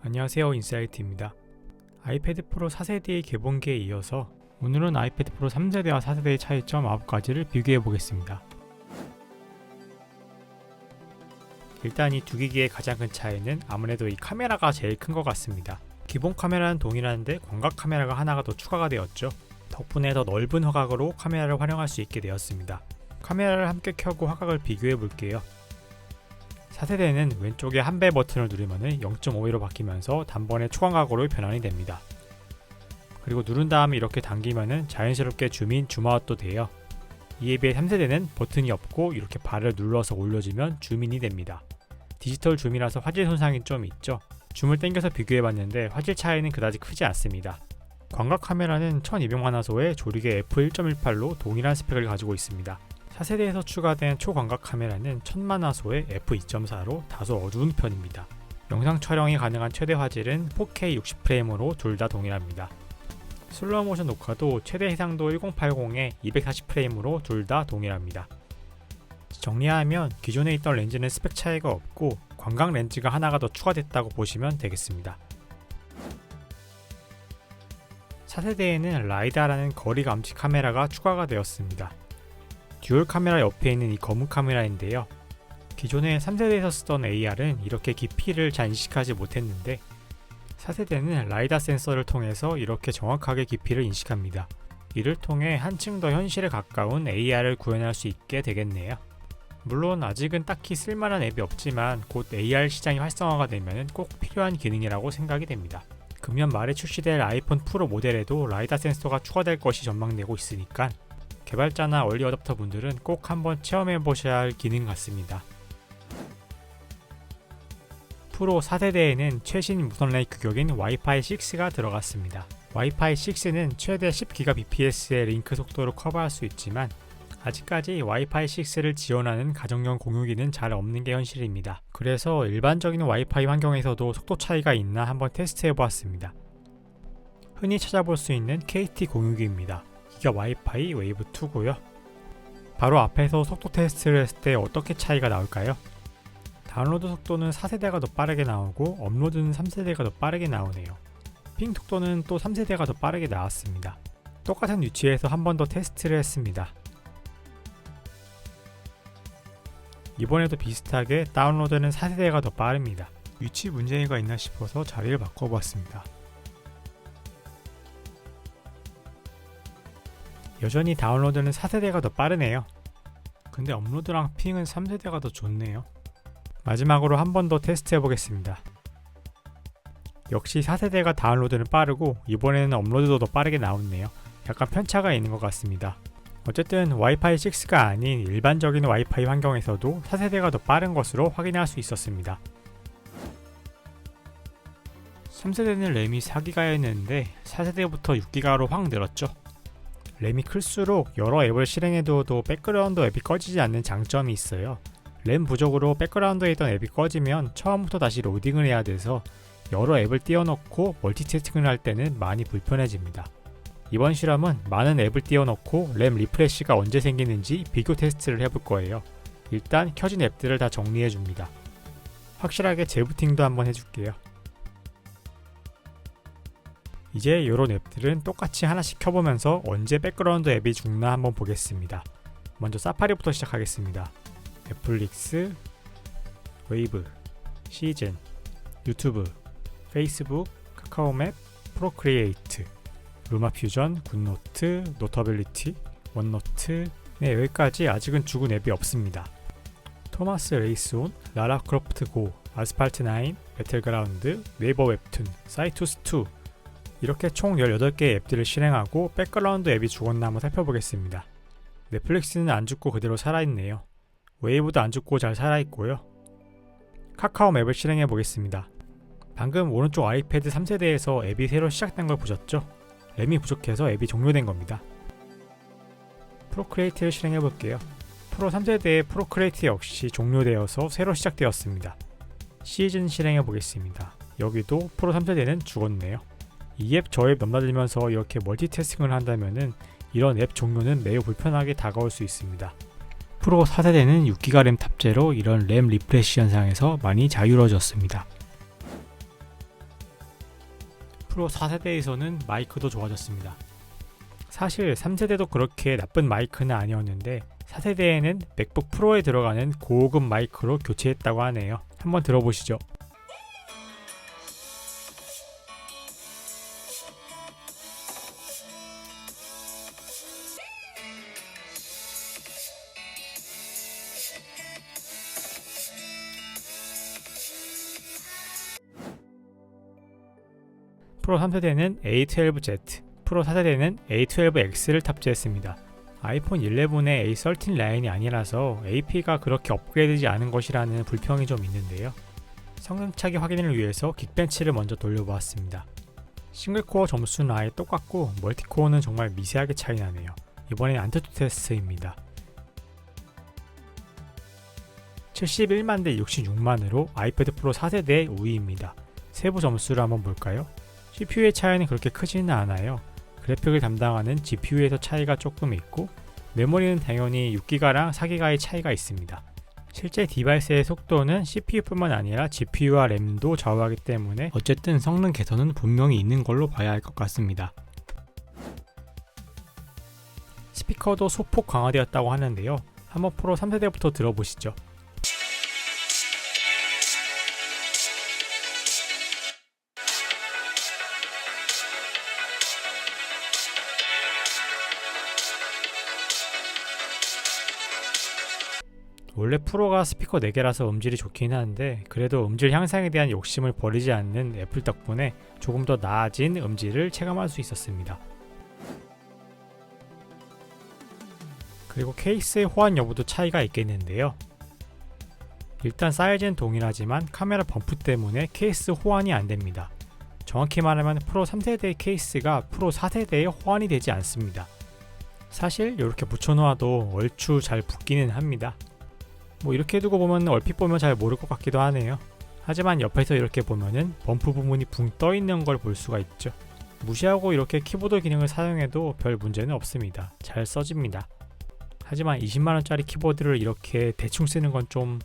안녕하세요, 인사이트입니다. 아이패드 프로 4세대의 개봉기에 이어서 오늘은 아이패드 프로 3세대와 4세대의 차이점 9가지를 비교해 보겠습니다. 일단 이 두 기기의 가장 큰 차이는 아무래도 이 카메라가 제일 큰 것 같습니다. 기본 카메라는 동일한데 광각 카메라가 하나가 더 추가가 되었죠. 덕분에 더 넓은 화각으로 카메라를 활용할 수 있게 되었습니다. 카메라를 함께 켜고 화각을 비교해 볼게요. 4세대는 왼쪽에 한 배 버튼을 누르면 0.5로 바뀌면서 단번에 초광각으로 변환이 됩니다. 그리고 누른 다음에 이렇게 당기면 자연스럽게 줌인, 줌아웃도 돼요. 이에 비해 3세대는 버튼이 없고 이렇게 발을 눌러서 올려주면 줌인이 됩니다. 디지털 줌이라서 화질 손상이 좀 있죠. 줌을 당겨서 비교해봤는데 화질 차이는 그다지 크지 않습니다. 광각 카메라는 1200만화소의 조리개 f1.18로 동일한 스펙을 가지고 있습니다. 4세대에서 추가된 초광각 카메라는 1000만화소의 f2.4로 다소 어두운 편입니다. 영상 촬영이 가능한 최대 화질은 4K 60프레임으로 둘 다 동일합니다. 슬로우 모션 녹화도 최대 해상도 1080에 240프레임으로 둘 다 동일합니다. 정리하면 기존에 있던 렌즈는 스펙 차이가 없고 광각 렌즈가 하나가 더 추가됐다고 보시면 되겠습니다. 4세대에는 라이다라는 거리 감지 카메라가 추가가 되었습니다. 듀얼 카메라 옆에 있는 이 검은 카메라인데요. 기존에 3세대에서 쓰던 AR은 이렇게 깊이를 잘 인식하지 못했는데 4세대는 라이다 센서를 통해서 이렇게 정확하게 깊이를 인식합니다. 이를 통해 한층 더 현실에 가까운 AR을 구현할 수 있게 되겠네요. 물론 아직은 딱히 쓸만한 앱이 없지만 곧 AR 시장이 활성화가 되면 꼭 필요한 기능이라고 생각이 됩니다. 금년 말에 출시될 아이폰 프로 모델에도 라이다 센서가 추가될 것이 전망되고 있으니까 개발자나 얼리 어댑터 분들은 꼭 한번 체험해 보셔야 할 기능 같습니다. 프로 4세대에는 최신 무선랜 규격인 와이파이 6가 들어갔습니다. 와이파이 6는 최대 10GBps의 링크 속도로 커버할 수 있지만 아직까지 와이파이 6를 지원하는 가정용 공유기는 잘 없는 게 현실입니다. 그래서 일반적인 와이파이 환경에서도 속도 차이가 있나 한번 테스트해 보았습니다. 흔히 찾아볼 수 있는 KT 공유기입니다. 기가 와이파이 웨이브 2고요. 바로 앞에서 속도 테스트를 했을 때 어떻게 차이가 나올까요? 다운로드 속도는 4세대가 더 빠르게 나오고 업로드는 3세대가 더 빠르게 나오네요. 핑 속도는 또 3세대가 더 빠르게 나왔습니다. 똑같은 위치에서 한 번 더 테스트를 했습니다. 이번에도 비슷하게 다운로드는 4세대가 더 빠릅니다. 위치 문제가 있나 싶어서 자리를 바꿔보았습니다. 여전히 다운로드는 4세대가 더 빠르네요. 근데 업로드랑 핑은 3세대가 더 좋네요. 마지막으로 한 번 더 테스트 해보겠습니다. 역시 4세대가 다운로드는 빠르고 이번에는 업로드도 더 빠르게 나오네요. 약간 편차가 있는 것 같습니다. 어쨌든 와이파이 6가 아닌 일반적인 와이파이 환경에서도 4세대가 더 빠른 것으로 확인할 수 있었습니다. 3세대는 램이 4GB였는데 4세대부터 6GB로 확 늘었죠. 램이 클수록 여러 앱을 실행해두어도 백그라운드 앱이 꺼지지 않는 장점이 있어요. 램 부족으로 백그라운드에 있던 앱이 꺼지면 처음부터 다시 로딩을 해야 돼서 여러 앱을 띄워놓고 멀티태스킹을 할 때는 많이 불편해집니다. 이번 실험은 많은 앱을 띄워놓고 램 리프레시가 언제 생기는지 비교 테스트를 해볼 거예요. 일단 켜진 앱들을 다 정리해줍니다. 확실하게 재부팅도 한번 해줄게요. 이제 이런 앱들은 똑같이 하나씩 켜보면서 언제 백그라운드 앱이 죽나 한번 보겠습니다. 먼저 사파리부터 시작하겠습니다. 넷플릭스, 웨이브, 시즌, 유튜브, 페이스북, 카카오맵, 프로크리에이트, 루마퓨전, 굿노트, 노터빌리티, 원노트. 네, 여기까지 아직은 죽은 앱이 없습니다. 토마스 레이스온, 라라 크로프트 고, 아스팔트 9, 배틀그라운드, 네이버 웹툰, 사이투스2 이렇게 총 18개의 앱들을 실행하고 백그라운드 앱이 죽었나 한번 살펴보겠습니다. 넷플릭스는 안 죽고 그대로 살아있네요. 웨이브도 안 죽고 잘 살아있고요. 카카오 맵을 실행해 보겠습니다. 방금 오른쪽 아이패드 3세대에서 앱이 새로 시작된 걸 보셨죠? 램이 부족해서 앱이 종료된 겁니다. 프로크리에이트를 실행해 볼게요. 프로 3세대의 프로크리에이트 역시 종료되어서 새로 시작되었습니다. 시즌 실행해 보겠습니다. 여기도 프로 3세대는 죽었네요. 이 앱 저 앱 넘나들면서 이렇게 멀티태스킹을 한다면은 이런 앱 종료는 매우 불편하게 다가올 수 있습니다. 프로 4세대는 6기가 램 탑재로 이런 램 리프레시 현상에서 많이 자유로워졌습니다. 프로 4세대에서는 마이크도 좋아졌습니다. 사실 3세대도 그렇게 나쁜 마이크는 아니었는데 4세대에는 맥북 프로에 들어가는 고급 마이크로 교체했다고 하네요. 한번 들어보시죠. 프로 3세대는 A12Z, 프로 4세대는 A12X를 탑재했습니다. 아이폰 11의 A13 라인이 아니라서 AP가 그렇게 업그레이드되지 않은 것이라는 불평이 좀 있는데요. 성능 차기 확인을 위해서 긱벤치를 먼저 돌려보았습니다. 싱글코어 점수는 아예 똑같고 멀티코어는 정말 미세하게 차이나네요. 이번엔 안투투 테스트입니다. 71만 대 66만으로 아이패드 프로 4세대의 우위입니다. 세부 점수를 한번 볼까요? CPU의 차이는 그렇게 크지는 않아요. 그래픽을 담당하는 GPU에서 차이가 조금 있고 메모리는 당연히 6기가랑 4기가의 차이가 있습니다. 실제 디바이스의 속도는 CPU뿐만 아니라 GPU와 램도 좌우하기 때문에 어쨌든 성능 개선은 분명히 있는 걸로 봐야 할 것 같습니다. 스피커도 소폭 강화되었다고 하는데요. 한번 프로 3세대부터 들어보시죠. 원래 프로가 스피커 4개라서 음질이 좋긴 한데 그래도 음질 향상에 대한 욕심을 버리지 않는 애플 덕분에 조금 더 나아진 음질을 체감할 수 있었습니다. 그리고 케이스의 호환 여부도 차이가 있겠는데요. 일단 사이즈는 동일하지만 카메라 범프 때문에 케이스 호환이 안됩니다. 정확히 말하면 프로 3세대의 케이스가 프로 4세대에 호환이 되지 않습니다. 사실 이렇게 붙여놓아도 얼추 잘 붙기는 합니다. 이렇게 두고 보면 얼핏 보면 잘 모를 것 같기도 하네요. 하지만 옆에서 이렇게 보면은 범프 부분이 붕 떠있는 걸 볼 수가 있죠. 무시하고 이렇게 키보드 기능을 사용해도 별 문제는 없습니다. 잘 써집니다. 하지만 20만원짜리 키보드를 이렇게 대충 쓰는 건 좀...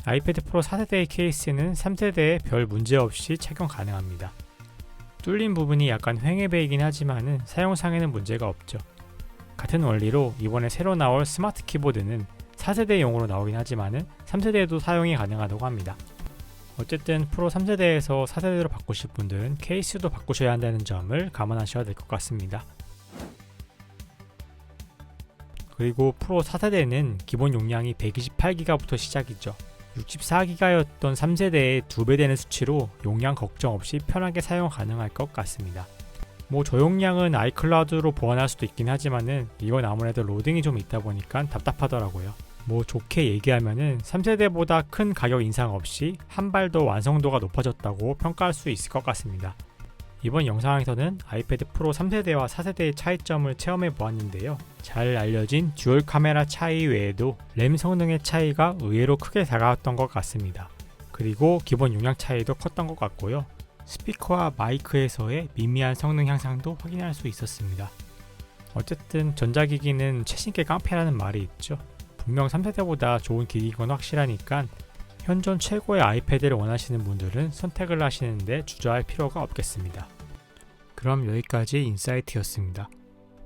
아이패드 프로 4세대의 케이스는 3세대에 별 문제 없이 착용 가능합니다. 뚫린 부분이 약간 횡해배이긴 하지만은 사용상에는 문제가 없죠. 같은 원리로 이번에 새로 나올 스마트 키보드는 4세대용으로 나오긴 하지만은 3세대에도 사용이 가능하다고 합니다. 어쨌든 프로 3세대에서 4세대로 바꾸실 분들은 케이스도 바꾸셔야 한다는 점을 감안하셔야 될 것 같습니다. 그리고 프로 4세대는 기본 용량이 128기가부터 시작이죠. 64기가였던 3세대의 2배 되는 수치로 용량 걱정 없이 편하게 사용 가능할 것 같습니다. 저용량은 아이클라우드로 보완할 수도 있긴 하지만은 이건 아무래도 로딩이 좀 있다 보니까 답답하더라고요. 좋게 얘기하면은 3세대보다 큰 가격 인상 없이 한 발 더 완성도가 높아졌다고 평가할 수 있을 것 같습니다. 이번 영상에서는 아이패드 프로 3세대와 4세대의 차이점을 체험해 보았는데요. 잘 알려진 듀얼 카메라 차이 외에도 램 성능의 차이가 의외로 크게 다가왔던 것 같습니다. 그리고 기본 용량 차이도 컸던 것 같고요. 스피커와 마이크에서의 미미한 성능 향상도 확인할 수 있었습니다. 어쨌든 전자기기는 최신께 깡패라는 말이 있죠. 분명 3세대보다 좋은 기기인 건 확실하니까 현존 최고의 아이패드를 원하시는 분들은 선택을 하시는데 주저할 필요가 없겠습니다. 그럼 여기까지 인사이트였습니다.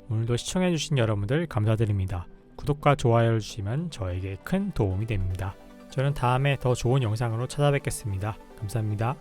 오늘도 시청해주신 여러분들 감사드립니다. 구독과 좋아요를 주시면 저에게 큰 도움이 됩니다. 저는 다음에 더 좋은 영상으로 찾아뵙겠습니다. 감사합니다.